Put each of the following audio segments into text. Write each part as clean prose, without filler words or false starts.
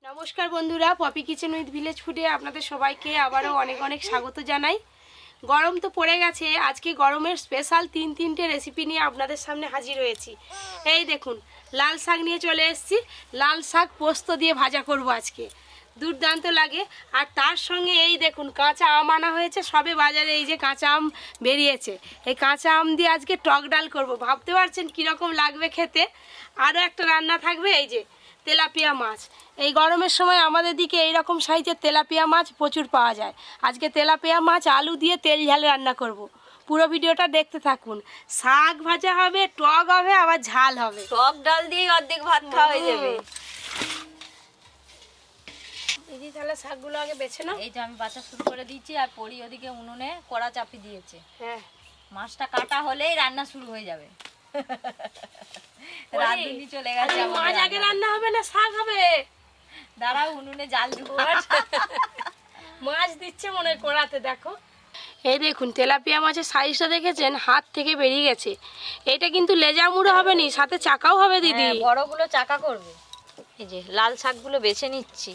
নমস্কার বন্ধুরা, poppy kitchen with village ফুডে আপনাদের সবাইকে আবারও অনেক অনেক স্বাগত জানাই। গরম তো পড়ে গেছে, আজকে গরমের স্পেশাল তিনটে রেসিপি নিয়ে আপনাদের সামনে হাজির হয়েছি। এই দেখুন, লাল শাক নিয়ে চলে এসেছি। লাল শাক পোস্ত দিয়ে ভাজা করব আজকে, দুর্দান্ত লাগে। আর তার সঙ্গে এই দেখুন কাঁচা আম আনা হয়েছে সবে বাজারে, এই যে কাঁচা আম বেরিয়েছে, এই কাঁচা আম দিয়ে আজকে টক ডাল করব। ভাবতে পারছেন কীরকম লাগবে খেতে। আরও একটা রান্না থাকবে, এই যে তেলাপিয়া মাছ। এই গরমের সময় আমাদের দিকে এইরকম সাইজের তেলাপিয়া মাছ প্রচুর পাওয়া যায়। আজকে তেলাপিয়া মাছ আলু দিয়ে তেল ঝাল রান্না করব। পুরো ভিডিওটা দেখতে থাকুন। শাক ভাজা হবে, টক হবে, আবার ঝাল হবে। টক ডাল দিয়ে অর্ধেক ভাত খাওয়া হয়ে যাবে। দিদি তাহলে শাকগুলো আগে বেছে নাও। এই যে আমি বাছা শুরু করে দিয়েছি, আর পরি ওদিকে উনুনে কড়া চাপি দিয়েছে। হ্যাঁ, মাছটা কাটা হলেই রান্না শুরু হয়ে যাবে। রাঁধুনি চলে গেছে। মাছ আগে রান্না হবে না শাক হবে? দাঁড়াও, উনুনে জাল দিব। মাছ দিচ্ছে মনে হয় কড়াতে, দেখো। এই দেখুন তেলাপিয়া মাছের সাইজটা দেখেছেন, হাত থেকে বেরিয়ে গেছে। এটা কিন্তু লেজা মুড়ো হবে নি, সাথে চাকাও হবে দিদি। বড়গুলো চাকা করবে। এই যে লাল শাকগুলো বেছে নিচ্ছি,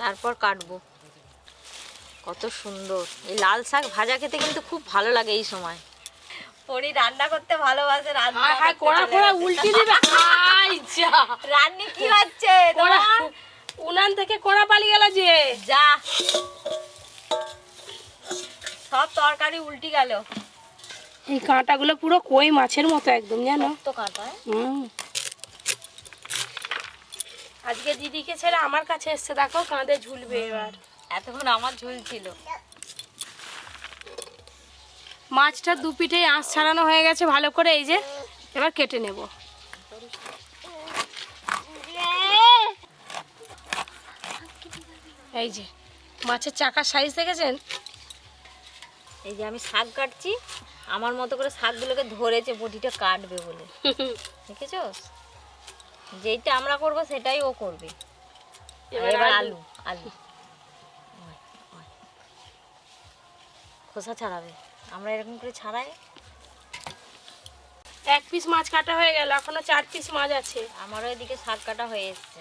তারপর কাটবো। কত সুন্দর এই লাল শাক ভাজা খেতে কিন্তু খুব ভালো লাগে এই সময়। পরি রান্না করতে ভালোবাসে। উল্টে দিবে। রান্নি কি হচ্ছে? উনান থেকে কোড়া পালিয়ে গেল যে, যা সব তরকারি উল্টি গেল। এই কাঁটাগুলো পুরো কই মাছের মতো একদম, জানো তো কাঁটা। আজকে দিদিকে ছেড়ে আমার কাছে এসছে, দেখো কাঁধে ঝুলবে। এবার এতক্ষণ আমার ঝুল ছিল। মাছটা দু পিঠে আঁশ ছাড়ানো হয়ে গেছে ভালো করে। এই যে এবার কেটে নেব। এই যে মাছের চাকার সাইজ দেখেছেন। এই যে আমি শাক কাটছি, আমার মতো করে শাকগুলোকে ধরেছে বটিটা কাটবে বলে, দেখেছো? যেইটা আমরা করব সেটাই ও করবে। এবার আলু আলু খোসা ছাড়াবে। আমরা এরকম করে ছাড়াই। এক পিস মাছ কাটা হয়ে গেল, এখনো 4 পিস মাছ আছে। আমারও এদিকে শাক কাটা হয়ে এসছে।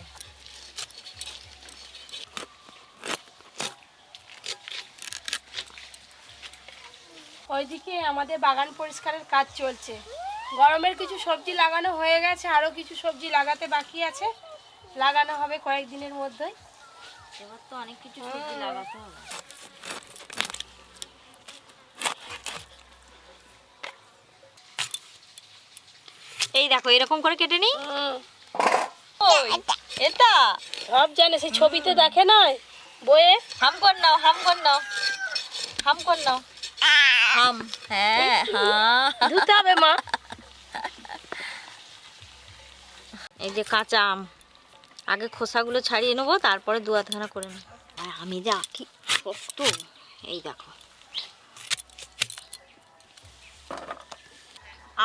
ওইদিকে আমাদের বাগান পরিষ্কারের কাজ চলছে। গরমের কিছু সবজি লাগানো হয়ে গেছে, আরও কিছু সবজি লাগাতে বাকি আছে, লাগানো হবে কয়েকদিনের মধ্যেই। এবার তো অনেক কিছু সবজি লাগাতে হবে। এই দেখো এরকম করে কেটে নিই। এটা সব জানে, সেই ছবিতে দেখে নয় বইয়ে। হাম কর নাও, হাম কর নাও, হাম কর নাও, হাম। হ্যাঁ হ্যাঁ, ধুতে হবে মা। এই যে কাঁচা আম, আগে খোসাগুলো ছাড়িয়ে নেবো, তারপরে দু আধখানা করে নেবো। আর আমি যা কি শক্ত, এই দেখো।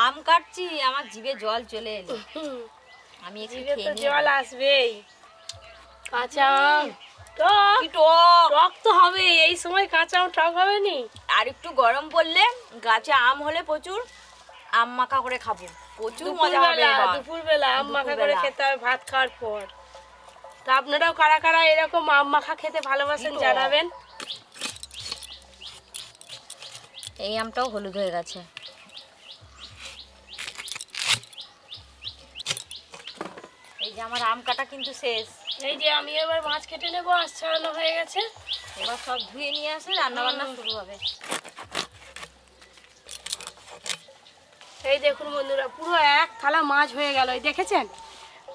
আম কাটছি, আমার জিভে জল চলে এলো। আমি একটু খেয়ে নিই। জল আসবেই। কাঁচা আম কি টক। টক তো হবে, এই সময় কাঁচা আম টক হবে নি? আর একটু গরম পড়লে গাছে আম হলে প্রচুর আম মাখা করে খাবো, প্রচুর মজা হবে। দুপুরবেলা আম মাখা করে খেতে হবে ভাত খাওয়ার পর। তা আপনারাও কারা কারা এরকম আম মাখা খেতে ভালোবাসেন জানাবেন। এই আমটাও হলুদ হয়ে গেছে। এই যে আমার আম কাটা কিন্তু শেষ। এই যে আমি এবার মাছ কেটে নেবো, আঁশ ছাড়ানো হয়ে গেছে। এবার সব ধুয়ে নিয়ে আসে, রান্না বান্না শুরু হবে। এই দেখুন বন্ধুরা, পুরো এক থালা মাছ হয়ে গেল। এই দেখেছেন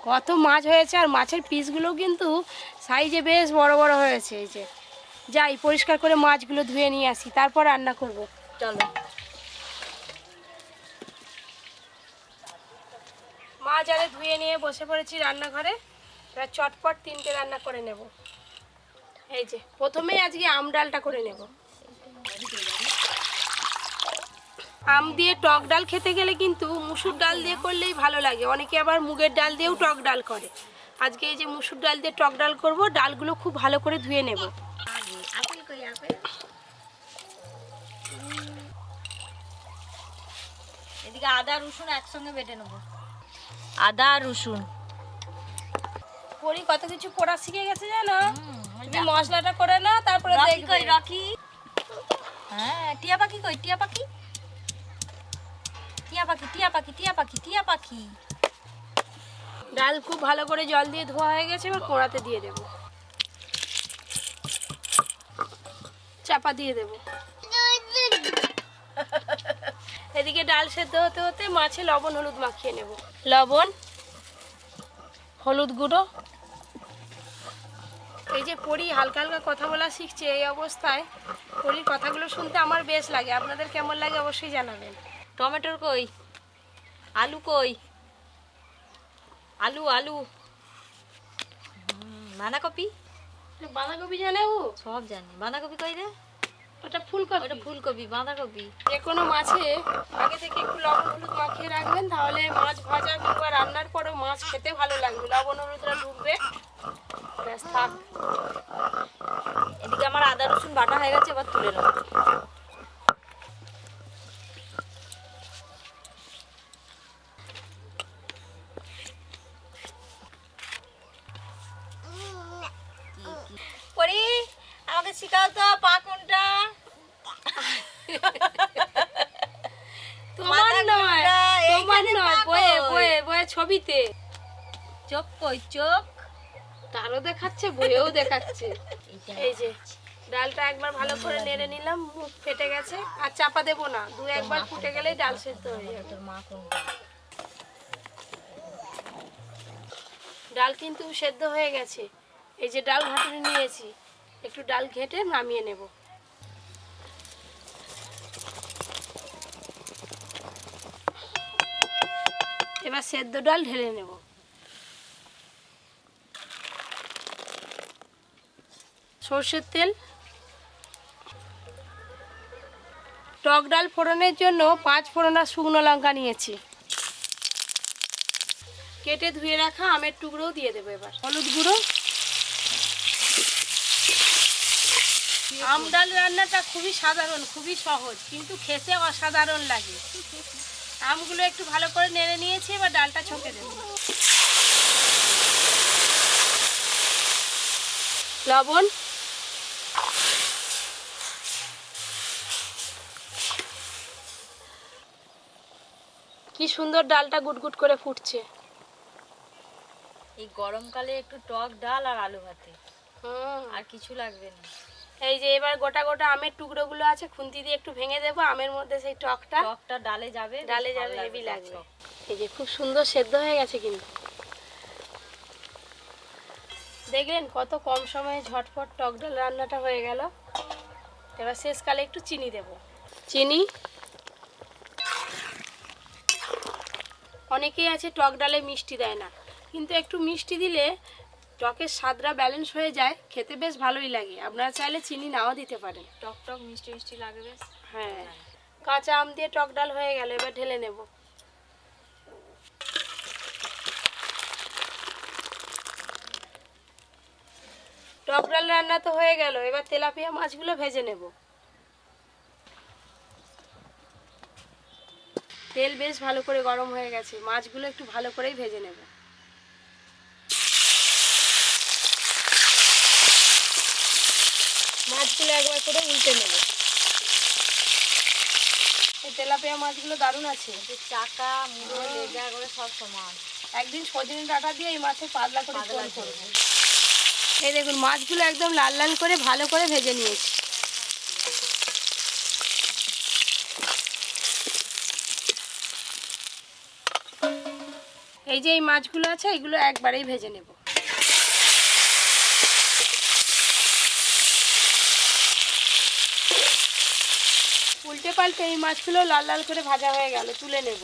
কত মাছ হয়েছে, আর মাছের পিসগুলো কিন্তু সাইজে বেশ বড় বড় হয়েছে। এই যে যাই পরিষ্কার করে মাছগুলো ধুয়ে নিয়ে আসি, তারপর রান্না করব। চলো। মাছ আরে ধুয়ে নিয়ে বসে পড়েছি রান্নাঘরে। এবার চটপট 3টে রান্না করে নেব। এই যে প্রথমেই আজকে আম ডালটা করে নেব। আম দিয়ে টক ডাল খেতে গেলে কিন্তু মুসুর ডাল দিয়ে করলেই ভালো লাগে, অনেকে আবার মুগের ডাল দিয়েও টক ডাল করে। আজকে এই যে মুসুর ডাল দিয়ে টক ডাল করব। ডালগুলো খুব ভালো করে ধুয়ে নেব। এদিকে আদা রসুন একসঙ্গে বেটে নেবো। আদা রসুন পরি কত কিছু পোড়া শিখে গেছে জানো। তুমি মশলাটা করে নাও, তারপরে দেখবে। রকি, হ্যাঁ, টিয়া পাখি কই? টিয়া পাখি, টিয়া পাখি, টিয়া পাখি, টিয়া পাখি, টিয়া পাখি। ডাল খুব ভালো করে জল দিয়ে ধোয়া হয়ে গেছে, এবার কোড়াতে দিয়ে দেবো, চাপা দিয়ে দেবো। এদিকে ডাল সেদ্ধ হতে হতে মাছে লবণ হলুদ মাখিয়ে নেব। লবণ, হলুদ গুঁড়ো। এই যে পরি হালকা হালকা কথা বলা শিখছে, এই অবস্থায় পরির কথাগুলো শুনতে আমার বেশ লাগে। আপনাদের কেমন লাগে অবশ্যই জানাবেন। টমেটোর কই? আলু কই? আলু, আলু, বাঁধাকপি। বাঁধাকপি জানে ও? সব জানি। বাঁধাকপি কই রে? ওটা ফুলকপি। ওটা ফুলকপি, বাঁধাকপি। যে কোনো মাছে আগে থেকে একটু লবণ হলুদ মাখিয়ে রাখবেন, তাহলে মাছ ভাজা কিংবা রান্নার পরেও মাছ খেতে ভালো লাগবে, লবণ হলুদটা ঢুকবে। ব্যাস থাক। এদিকে আমার আদা রসুন বাটা হয়ে গেছে, এবার তুলে নেব। পরি, আমাকে শিখাও তো পা কোনটা? তোমার নয়, তোমার নয়, বয়ে বয়ে বয়ে ছবিতে। চোখ কই? চোখ তারও দেখাচ্ছে, বইয়েও দেখাচ্ছে। এই যে ডালটা একবার ভালো করে নেড়ে নিলাম, মুখ ফেটে গেছে, আর চাপা দেবো না, দু একবার ফুটে গেলেই ডাল সেদ্ধ হয়ে যাবে। তোর মা কোনটা? ডাল কিন্তু সেদ্ধ হয়ে গেছে। এই যে ডাল ঘাটুনি নিয়েছি, একটু ডাল ঘেটে নামিয়ে নেব। এবার সেদ্ধ ডাল ঢেলে নেব। সর্ষের তেল, টক ডাল ফোড়নের জন্য 5 ফোড়না শুকনো লঙ্কা নিয়েছি। কেটে ধুয়ে রাখা আমের টুকরোও দিয়ে দেবো। এবার হলুদ গুঁড়ো। আম ডাল রান্নাটা খুবই সাধারণ, খুবই সহজ, কিন্তু খেতে অসাধারণ লাগে। আমগুলো একটু ভালো করে নেড়ে নিয়েছি, এবার ডালটা ছকে দেব। লবণ, কি সুন্দর ডালটা গুটগুট করে ফুটছে। এই গরমকালে একটু টক ডাল আর আলু ভাতে, হুম। আর কিছু লাগবে না। এই যে এবার গোটা গোটা আমের টুকরোগুলো আছে, খুন্তি দিয়ে একটু ভেঙে দেবো, আমের মধ্যে সেই টকটা টকটা ডালে যাবে, বেশ ডালে ভালো যাবে, হেভি টক লাগবে। টক। এই যে খুব সুন্দর সেদ্ধ হয়ে গেছে কিন্তু। দেখলেন কত কম সময়ে ঝটপট টক ডাল রান্নাটা হয়ে গেল। এবার শেষকালে একটু চিনি দেব। চিনি, অনেকেই আছে টক ডালে মিষ্টি দেয় না, কিন্তু একটু মিষ্টি দিলে টকের স্বাদটা ব্যালেন্স হয়ে যায়, খেতে বেশ ভালোই লাগে। আপনারা চাইলে চিনি নাও দিতে পারেন। টক টক মিষ্টি মিষ্টি লাগে বেশ। হ্যাঁ, কাঁচা আম দিয়ে টক ডাল হয়ে গেল, এবার ঢেলে নেব। টক ডাল রান্না তো হয়ে গেল, এবার তেলাপিয়া মাছগুলো ভেজে নেব। তেল বেশ ভালো করে গরম হয়ে গেছে, মাছগুলো একটু ভালো করেই ভেজে নেব। মাছগুলো একবার করে উল্টে নেব। এই তেলাপিয়া মাছগুলো দারুণ আছে, চাকা মুড়ো লেজা করে সব সমান। একদিন সজনে ডাঁটা দিয়ে এই মাছের পাতলা করে ঝোল করব। এই দেখুন মাছগুলো একদম লাল লাল করে ভালো করে ভেজে নিয়েছি। এই যে এই মাছগুলো আছে, এগুলো একবারেই ভেজে নেব। উল্টে পাল্টে এই মাছগুলো লাল লাল করে ভাজা হয়ে গেল, তুলে নেব।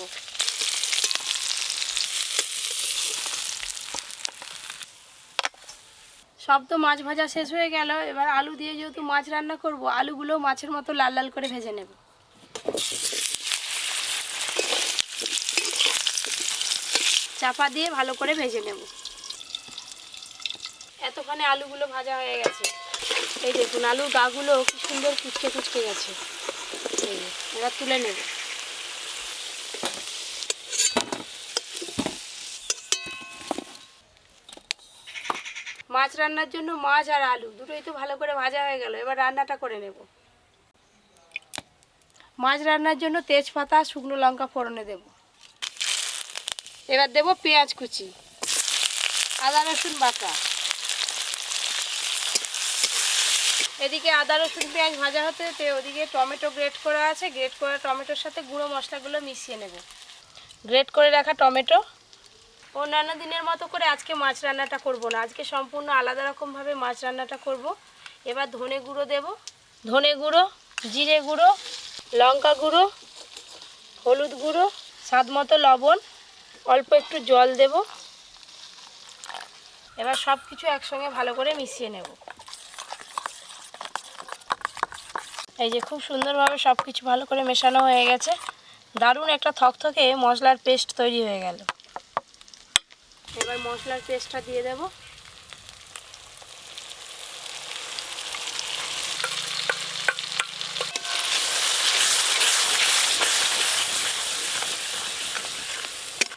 সব তো মাছ ভাজা শেষ হয়ে গেল, এবার আলু দিয়ে যেহেতু মাছ রান্না করব, আলুগুলো মাছের মতো লাল লাল করে ভেজে নেব। চাপা দিয়ে ভালো করে ভেজে নেব। এতক্ষণে আলুগুলো ভাজা হয়ে গেছে। এই দেখুন আলুর গাগুলো কি সুন্দর কুচকে কুচকে গেছে। এই যে, এবার তুলে নেব। মাছ রান্নার জন্য মাছ আর আলু দুটোই তো ভালো করে ভাজা হয়ে গেল, এবার রান্নাটা করে নেব। মাছ রান্নার জন্য তেজপাতা শুকনো লঙ্কা ফোড়নে দেব। এবার দেব পেঁয়াজ কুচি, আদা রসুন বাটা। এদিকে আদা রসুন পেঁয়াজ ভাজা হতে হতে ওদিকে টমেটো গ্রেট করা আছে, গ্রেট করা টমেটোর সাথে গুঁড়ো মশলাগুলো মিশিয়ে নেব। গ্রেট করে রাখা টমেটো। অন্যান্য দিনের মতো করে আজকে মাছ রান্নাটা করব না, আজকে সম্পূর্ণ আলাদা রকমভাবে মাছ রান্নাটা করব। এবার ধনে গুঁড়ো দেব, ধনে গুঁড়ো, জিরে গুঁড়ো, লঙ্কা গুঁড়ো, হলুদ গুঁড়ো, স্বাদ মতো লবণ, অল্প একটু জল দেব। এবার সব কিছু একসঙ্গে ভালো করে মিশিয়ে নেব। এই যে খুব সুন্দরভাবে সব কিছু ভালো করে মেশানো হয়ে গেছে, দারুণ একটা থকথকে মশলার পেস্ট তৈরি হয়ে গেল। এবার মশলার পেস্টটা দিয়ে দেব।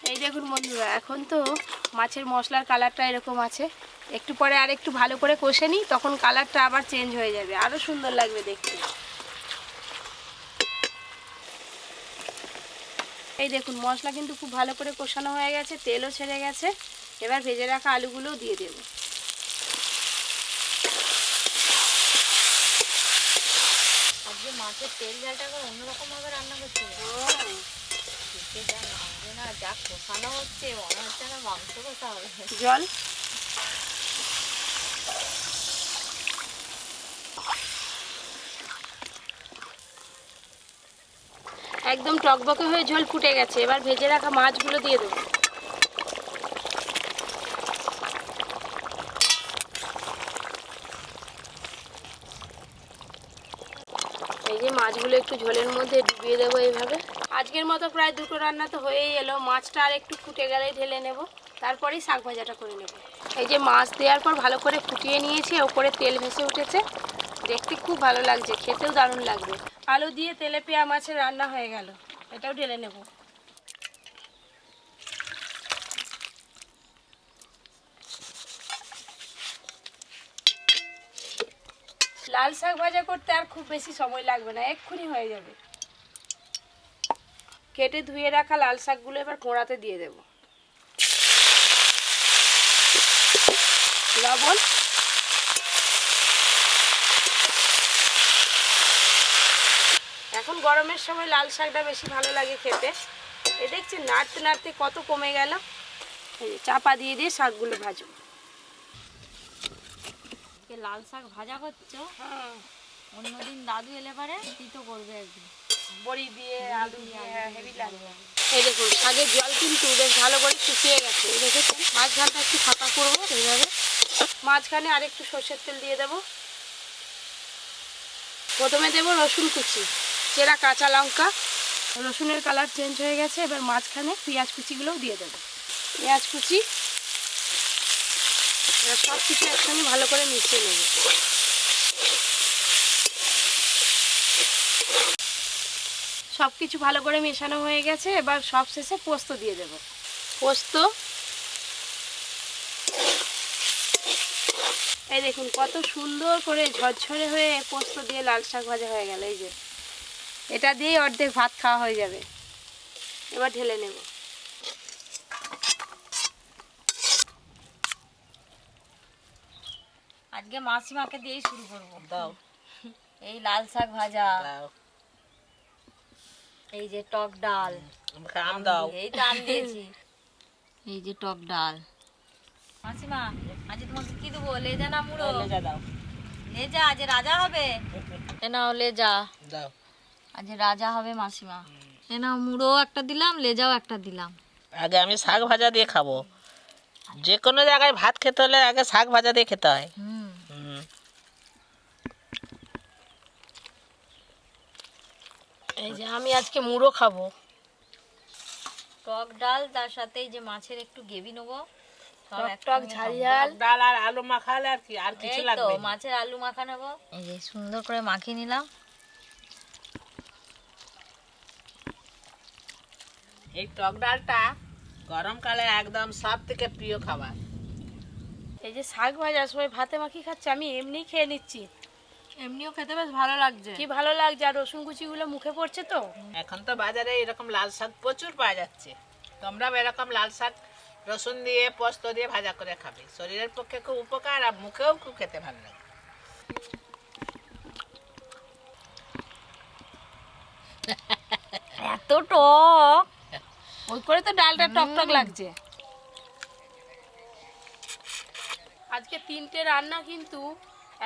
এই দেখুন বন্ধুরা, এখন তো মাছের মশলার কালারটা এরকম আছে, একটু পরে আর একটু ভালো করে কষে নিই, তখন কালারটা আবার চেঞ্জ হয়ে যাবে, আরও সুন্দর লাগবে দেখতে। এই দেখুন মশলা কিন্তু খুব ভালো করে কষানো হয়ে গেছে, তেলও ছেড়ে গেছে। এবার ভেজে রাখা আলুগুলোও দিয়ে দেব। আজকে মাছের তেল ঝালটা করে অন্যরকম ভাবে রান্না করছে। না যা কষানো হচ্ছে মনে হচ্ছে না মাংস কষা হবে। জল, একদম টকবকে হয়ে ঝোল ফুটে গেছে, এবার ভেজে রাখা মাছগুলো দিয়ে দেবো। এই যে মাছগুলো একটু ঝোলের মধ্যে ডুবিয়ে দেবো এইভাবে। আজকের মতো প্রায় দুটো রান্না তো হয়েই এলো, মাছটা আর একটু ফুটে গেলেই ঢেলে নেব, তারপরেই শাক ভাজাটা করে নেব। এই যে মাছ দেওয়ার পর ভালো করে ফুটিয়ে নিয়েছি, ওপরে তেল ভেসে উঠেছে, দেখতে খুব ভালো লাগছে, খেতেও দারুণ লাগবে। আলু দিয়ে তেলেপিয়া মাছের রান্না হয়ে গেল, এটাও ঢেলে নেব। লাল শাক ভাজা করতে আর খুব বেশি সময় লাগবে না, এক্ষুনি হয়ে যাবে। কেটে ধুয়ে রাখা লাল শাকগুলো এবার কোঁড়াতে দিয়ে দেব। লবণ, এখন গরমের সময় লাল শাকটা বেশি ভালো লাগে খেতে। এ দেখছি নাড়তে নাড়তে কত কমে গেল। এই যে চাপা দিয়ে দিয়ে শাকগুলো ভাজবো। লাল শাক ভাজা করছো, হ্যাঁ, অন্যদিন দাদু এলে পারে তিতো করবে একদিন বড়ি দিয়ে আলু দিয়ে হেভি লাগবে। এই দেখুন শাকের জল কিন্তু বেশ ভালো করে শুকিয়ে গেছে, এই দেখেছেন। মাছ ঝালটা একটু ফাঁকা করবো এইভাবে, মাঝখানে আর একটু সর্ষের তেল দিয়ে দেবো। প্রথমে দেবো রসুন কুচি, চেরা কাঁচা লঙ্কা, রসুনের কালার চেঞ্জ হয়ে গেছে। এবার মাঝখানে পেঁয়াজ কুচিগুলোও দিয়ে দেবো, পেঁয়াজ কুচি। এবার সব কিছু একসঙ্গে ভালো করে মিশিয়ে নেব। সব কিছু ভালো করে মেশানো হয়ে গেছে, এবার সব শেষে পোস্ত দিয়ে দেব। পোস্ত, এই দেখুন কত সুন্দর করে ঝরঝরে হয়ে পোস্ত দিয়ে লাল শাক ভাজা হয়ে গেল। এই যে এটা দিয়েই অর্ধেক ভাত খাওয়া হয়ে যাবে। এবার ঢেলে নেব। আজকে মাসিমাকে দিয়েই শুরু করবো। দাও এই লাল শাক ভাজা, এই যে টক ডাল, দাও এই তো আম দিয়েছি, এই যে টক ডাল। মাসিমা আজ তোমাকে কি দেবো? লেজা না মুড়ো? লেজা দাও। লেজা আজ রাজা হবে। এ নাও লেজা দাও, আজ রাজা হবে মাসিমা। এ নাও মুড়ো একটা দিলাম, লেজাও একটা দিলাম। আগে আমি শাক ভাজা দিয়ে খাবো, যে কোনো জায়গায় ভাত খেতে হলে আগে শাক ভাজা দিয়ে খেতে হয়। এই যে আমি আজকে মুড়ো খাবো। টক ডাল, তার সাথে এই যে মাছের একটু গ্রেভি নেবো, টক ঝাল ঝাল ডাল আর আলু মাখালে আর কি, আর কিছু এই তো লাগবে না। মাছের আলু মাখা নেবো। এই যে সুন্দর করে মাখিয়ে নিলাম। এই টক ডালটা গরমকালে একদম সব থেকে প্রিয় খাবার। এই যে শাক ভাজা সবাই ভাতে মাখিয়ে খাচ্ছে, আমি এমনিই খেয়ে নিচ্ছি। এমনিও খেতে বেশ ভালো লাগছে। কি ভালো লাগছে, আর রসুন কুচিগুলো মুখে পড়ছে তো। এখন তো বাজারে এরকম লাল শাক প্রচুর পাওয়া যাচ্ছে, তোমরাও এরকম লাল শাক রসুন দিয়ে পোস্ত দিয়ে ভাজা করে খাবে, শরীরের পক্ষে খুব উপকার আর মুখেও খুব খেতে ভালো লাগে। এত টক। ওই করে তো ডালটা টকটক লাগছে। আজকে 3টে রান্না কিন্তু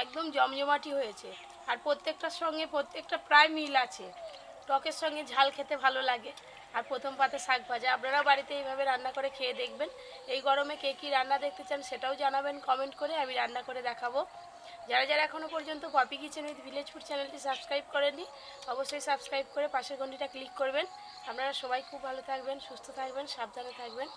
একদম জমজমাটি হয়েছে, আর প্রত্যেকটার সঙ্গে প্রত্যেকটা প্রায় মিল আছে। টকের সঙ্গে ঝাল খেতে ভালো লাগে, আর প্রথম পাতে শাক ভাজা। আপনারা বাড়িতে এইভাবে রান্না করে খেয়ে দেখবেন। এই গরমে কে কী রান্না দেখতে চান সেটাও জানাবেন কমেন্ট করে, আমি রান্না করে দেখাবো। যারা যারা এখনও পর্যন্ত Poppy kitchen with village food চ্যানেলটি সাবস্ক্রাইব করেননি, অবশ্যই সাবস্ক্রাইব করে পাশের ঘন্টিটা ক্লিক করবেন। আপনারা সবাই খুব ভালো থাকবেন, সুস্থ থাকবেন, সাবধানে থাকবেন।